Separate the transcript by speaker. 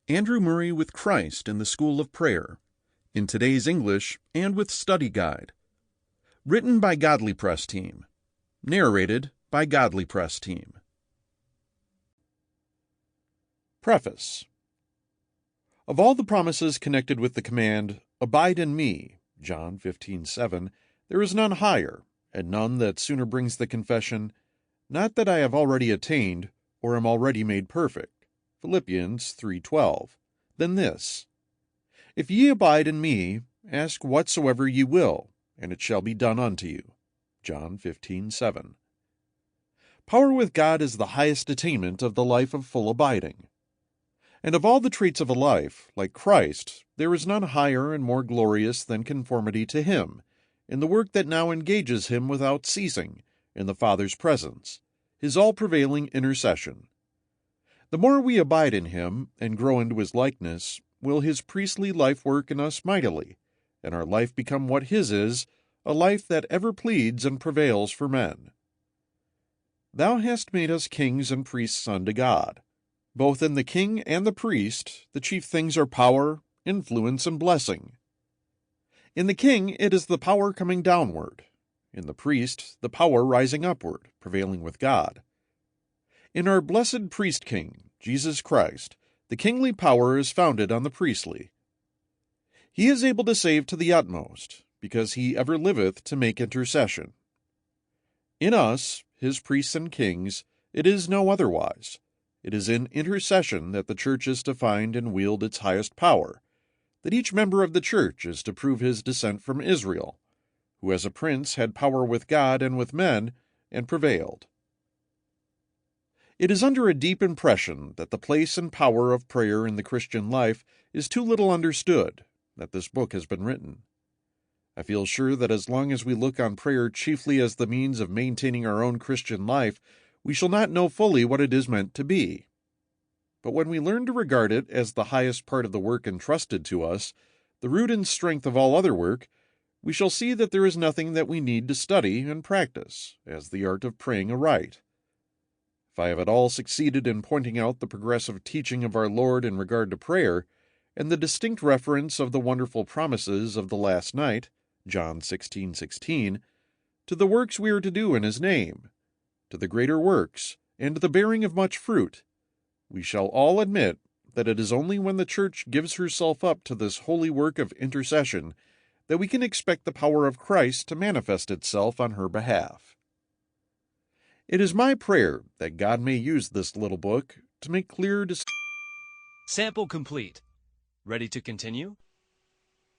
Speaker 1: Andrew Murray with Christ in the School of Prayer, in today's English and with study guide. Written by Godly Press Team. Narrated by Godly Press Team. Preface. Of all the promises connected with the command, "Abide in me," John 15:7, there is none higher, and none that sooner brings the confession, "Not that I have already attained, or am already made perfect," Philippians 3:12, than this: "If ye abide in me, ask whatsoever ye will, and it shall be done unto you," John 15:7. Power with God is the highest attainment of the life of full abiding. And of all the traits of a life, like Christ, there is none higher and more glorious than conformity to Him, in the work that now engages Him without ceasing, in the Father's presence, His all-prevailing intercession. The more we abide in Him and grow into His likeness, will His priestly life work in us mightily, and our life become what His is, a life that ever pleads and prevails for men. Thou hast made us kings and priests unto God. Both in the king and the priest, the chief things are power, influence, and blessing. In the king, it is the power coming downward. In the priest, the power rising upward, prevailing with God. In our blessed priest-king, Jesus Christ, the kingly power is founded on the priestly. He is able to save to the utmost, because He ever liveth to make intercession. In us, His priests and kings, it is no otherwise. It is in intercession that the Church is to find and wield its highest power, that each member of the Church is to prove his descent from Israel, who as a prince had power with God and with men, and prevailed. It is under a deep impression that the place and power of prayer in the Christian life is too little understood that this book has been written. I feel sure that as long as we look on prayer chiefly as the means of maintaining our own Christian life, we shall not know fully what it is meant to be. But when we learn to regard it as the highest part of the work entrusted to us, the root and strength of all other work, we shall see that there is nothing that we need to study and practice, as the art of praying aright. If I have at all succeeded in pointing out the progressive teaching of our Lord in regard to prayer, and the distinct reference of the wonderful promises of the last night, John 16:16, to the works we are to do in His name, to the greater works, and the bearing of much fruit, we shall all admit that it is only when the Church gives herself up to this holy work of intercession that we can expect the power of Christ to manifest itself on her behalf. It is my prayer that God may use this little book to make clear
Speaker 2: Sample complete. Ready to continue?